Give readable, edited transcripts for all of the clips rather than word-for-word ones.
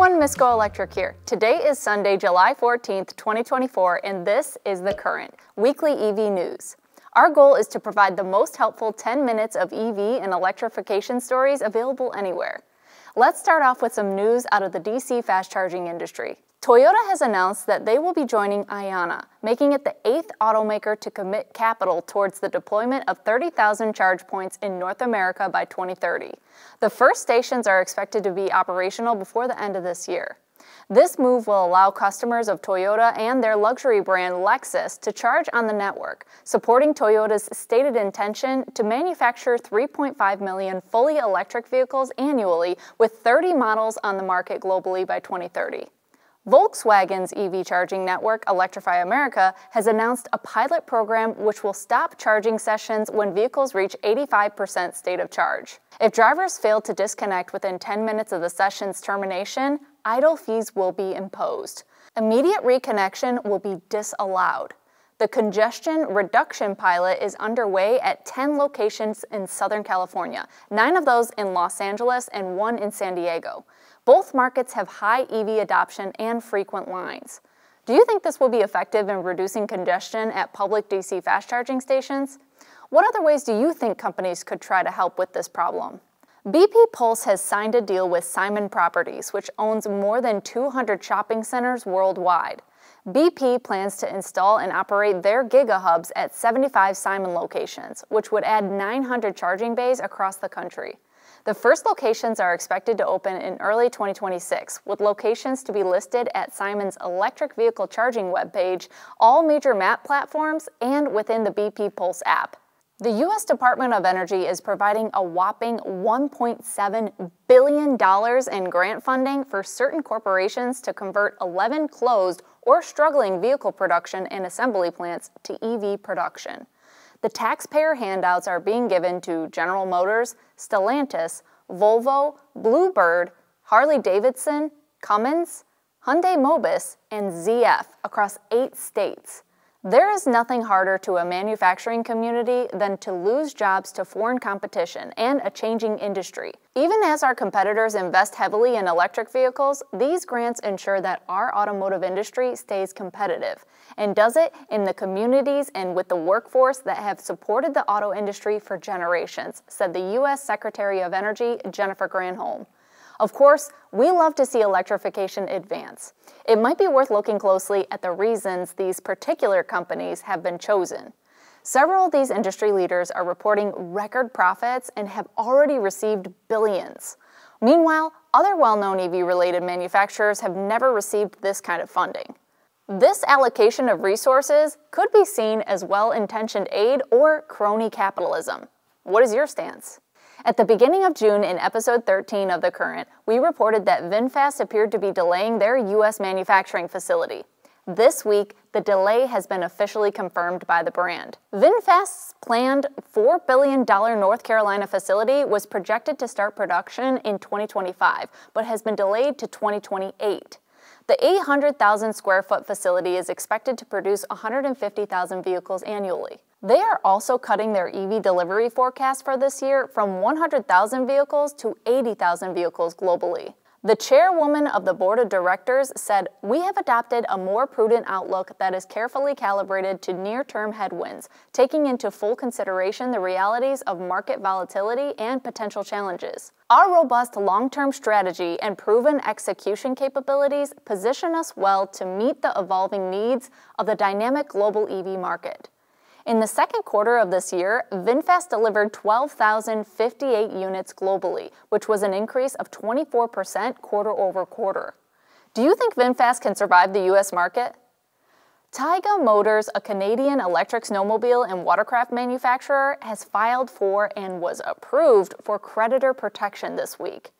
everyone, Miss GoElectric here. Today is Sunday, July 14th, 2024, and this is The Current, weekly EV news. Our goal is to provide the most helpful 10 minutes of EV and electrification stories available anywhere. Let's start off with some news out of the DC fast charging industry. Toyota has announced that they will be joining Ionna, making it the 8th automaker to commit capital towards the deployment of 30,000 charge points in North America by 2030. The first stations are expected to be operational before the end of this year. This move will allow customers of Toyota and their luxury brand Lexus to charge on the network, supporting Toyota's stated intention to manufacture 3.5 million fully electric vehicles annually with 30 models on the market globally by 2030. Volkswagen's EV charging network, Electrify America, has announced a pilot program which will stop charging sessions when vehicles reach 85% state of charge. If drivers fail to disconnect within 10 minutes of the session's termination, idle fees will be imposed. Immediate reconnection will be disallowed. The congestion reduction pilot is underway at 10 locations in Southern California, 9 of those in Los Angeles and 1 in San Diego. Both markets have high EV adoption and frequent lines. Do you think this will be effective in reducing congestion at public DC fast charging stations? What other ways do you think companies could try to help with this problem? BP Pulse has signed a deal with Simon Properties, which owns more than 200 shopping centers worldwide. BP plans to install and operate their GigaHubs at 75 Simon locations, which would add 900 charging bays across the country. The first locations are expected to open in early 2026, with locations to be listed at Simon's electric vehicle charging webpage, all major map platforms, and within the BP Pulse app. The U.S. Department of Energy is providing a whopping $1.7 billion in grant funding for certain corporations to convert 11 closed or struggling vehicle production and assembly plants to EV production. The taxpayer handouts are being given to General Motors, Stellantis, Volvo, Bluebird, Harley-Davidson, Cummins, Hyundai Mobis, and ZF across 8 states. There is nothing harder to a manufacturing community than to lose jobs to foreign competition and a changing industry. Even as our competitors invest heavily in electric vehicles, these grants ensure that our automotive industry stays competitive, and does it in the communities and with the workforce that have supported the auto industry for generations, said the U.S. Secretary of Energy, Jennifer Granholm. Of course, we love to see electrification advance. It might be worth looking closely at the reasons these particular companies have been chosen. Several of these industry leaders are reporting record profits and have already received billions. Meanwhile, other well-known EV-related manufacturers have never received this kind of funding. This allocation of resources could be seen as well-intentioned aid or crony capitalism. What is your stance? At the beginning of June in episode 13 of The Current, we reported that Vinfast appeared to be delaying their U.S. manufacturing facility. This week, the delay has been officially confirmed by the brand. Vinfast's planned $4 billion North Carolina facility was projected to start production in 2025, but has been delayed to 2028. The 800,000 square foot facility is expected to produce 150,000 vehicles annually. They are also cutting their EV delivery forecast for this year from 100,000 vehicles to 80,000 vehicles globally. The chairwoman of the board of directors said, "We have adopted a more prudent outlook that is carefully calibrated to near-term headwinds, taking into full consideration the realities of market volatility and potential challenges. Our robust long-term strategy and proven execution capabilities position us well to meet the evolving needs of the dynamic global EV market." In the second quarter of this year, Vinfast delivered 12,058 units globally, which was an increase of 24% quarter over quarter. Do you think Vinfast can survive the U.S. market? Taiga Motors, a Canadian electric snowmobile and watercraft manufacturer, has filed for and was approved for creditor protection this week.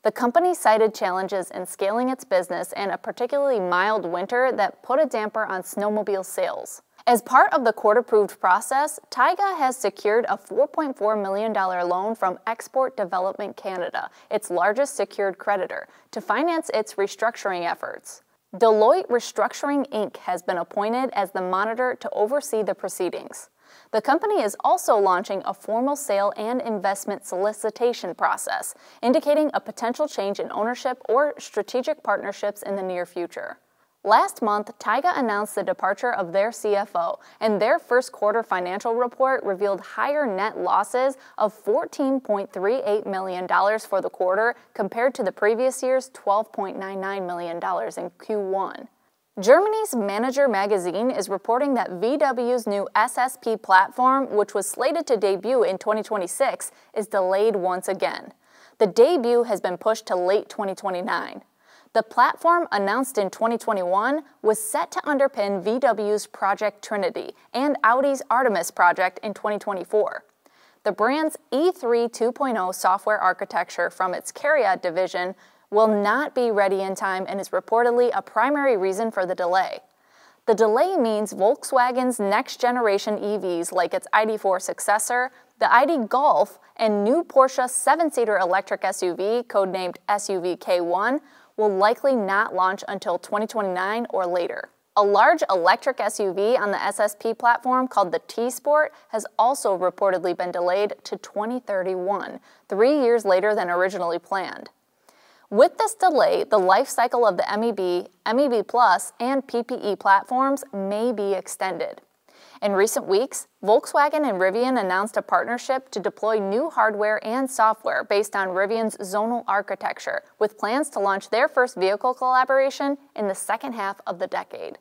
The company cited challenges in scaling its business and a particularly mild winter that put a damper on snowmobile sales. As part of the court-approved process, Taiga has secured a $4.4 million loan from Export Development Canada, its largest secured creditor, to finance its restructuring efforts. Deloitte Restructuring Inc. has been appointed as the monitor to oversee the proceedings. The company is also launching a formal sale and investment solicitation process, indicating a potential change in ownership or strategic partnerships in the near future. Last month, Taiga announced the departure of their CFO, and their first quarter financial report revealed higher net losses of $14.38 million for the quarter compared to the previous year's $12.99 million in Q1. Germany's Manager magazine is reporting that VW's new SSP platform, which was slated to debut in 2026, is delayed once again. The debut has been pushed to late 2029. The platform, announced in 2021, was set to underpin VW's Project Trinity and Audi's Artemis project in 2024. The brand's E3 2.0 software architecture from its CARIAD division will not be ready in time and is reportedly a primary reason for the delay. The delay means Volkswagen's next-generation EVs like its ID.4 successor, the ID Golf, and new Porsche 7-seater electric SUV, codenamed SUV K1, will likely not launch until 2029 or later. A large electric SUV on the SSP platform called the T-Sport has also reportedly been delayed to 2031, 3 years later than originally planned. With this delay, the life cycle of the MEB, MEB Plus, and PPE platforms may be extended. In recent weeks, Volkswagen and Rivian announced a partnership to deploy new hardware and software based on Rivian's zonal architecture, with plans to launch their first vehicle collaboration in the second half of the decade.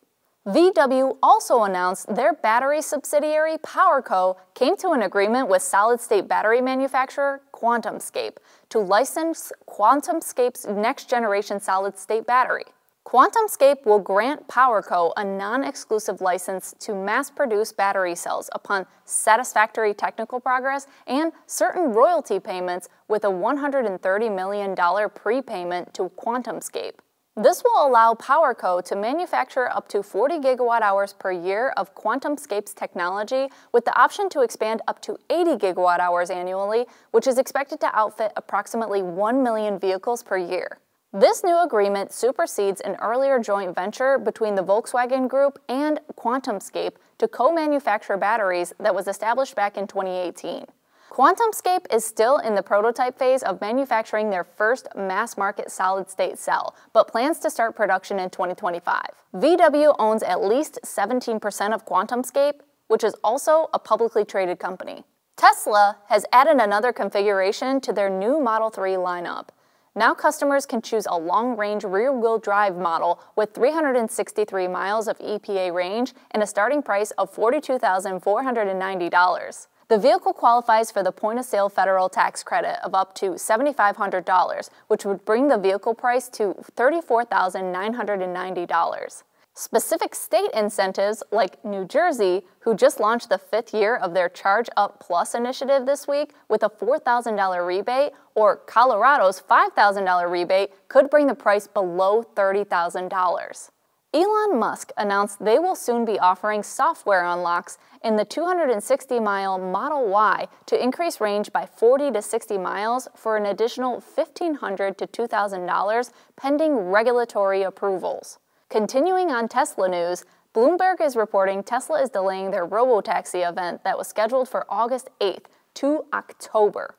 VW also announced their battery subsidiary PowerCo came to an agreement with solid-state battery manufacturer Quantumscape to license Quantumscape's next-generation solid-state battery. Quantumscape will grant PowerCo a non-exclusive license to mass-produce battery cells upon satisfactory technical progress and certain royalty payments, with a $130 million prepayment to Quantumscape. This will allow PowerCo to manufacture up to 40 gigawatt-hours per year of Quantumscape's technology, with the option to expand up to 80 gigawatt-hours annually, which is expected to outfit approximately 1 million vehicles per year. This new agreement supersedes an earlier joint venture between the Volkswagen Group and Quantumscape to co-manufacture batteries that was established back in 2018. Quantumscape is still in the prototype phase of manufacturing their first mass-market solid-state cell, but plans to start production in 2025. VW owns at least 17% of Quantumscape, which is also a publicly traded company. Tesla has added another configuration to their new Model 3 lineup. Now customers can choose a long-range rear-wheel drive model with 363 miles of EPA range and a starting price of $42,490. The vehicle qualifies for the point-of-sale federal tax credit of up to $7,500, which would bring the vehicle price to $34,990. Specific state incentives, like New Jersey, who just launched the 5th year of their Charge Up Plus initiative this week with a $4,000 rebate, or Colorado's $5,000 rebate, could bring the price below $30,000. Elon Musk announced they will soon be offering software unlocks in the 260-mile Model Y to increase range by 40 to 60 miles for an additional $1,500 to $2,000 pending regulatory approvals. Continuing on Tesla news, Bloomberg is reporting Tesla is delaying their Robotaxi event that was scheduled for August 8th to October.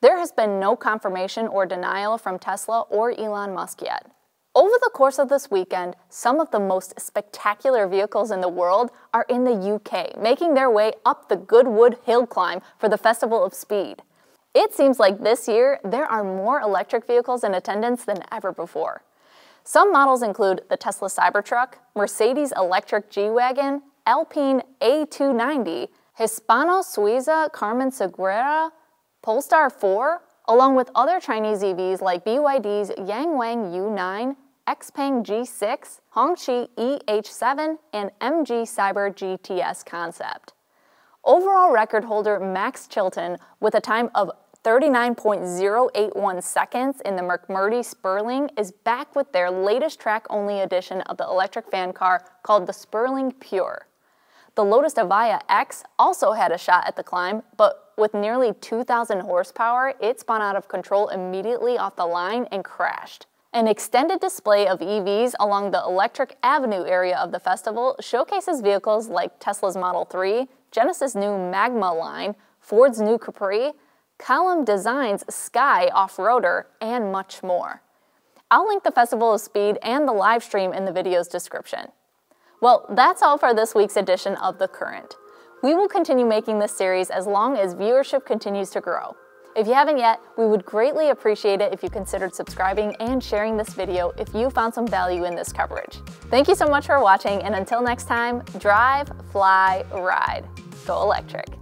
There has been no confirmation or denial from Tesla or Elon Musk yet. Over the course of this weekend, some of the most spectacular vehicles in the world are in the UK, making their way up the Goodwood hill climb for the Festival of Speed. It seems like this year there are more electric vehicles in attendance than ever before. Some models include the Tesla Cybertruck, Mercedes electric G-Wagon, Alpine A290, Hispano Suiza Carmen Seguera, Polestar 4, along with other Chinese EVs like BYD's Yangwang U9, Xpeng G6, Hongqi EH7, and MG Cyber GTS concept. Overall record holder Max Chilton, with a time of 39.081 seconds in the McMurdy Sperling, is back with their latest track-only edition of the electric fan car called the Sperling Pure. The Lotus Evija X also had a shot at the climb, but with nearly 2,000 horsepower, it spun out of control immediately off the line and crashed. An extended display of EVs along the Electric Avenue area of the festival showcases vehicles like Tesla's Model 3, Genesis' new Magma line, Ford's new Capri, Column Designs' Sky Off-Roader, and much more. I'll link the Festival of Speed and the live stream in the video's description. Well, that's all for this week's edition of The Current. We will continue making this series as long as viewership continues to grow. If you haven't yet, we would greatly appreciate it if you considered subscribing and sharing this video if you found some value in this coverage. Thank you so much for watching, and until next time, drive, fly, ride. Go electric.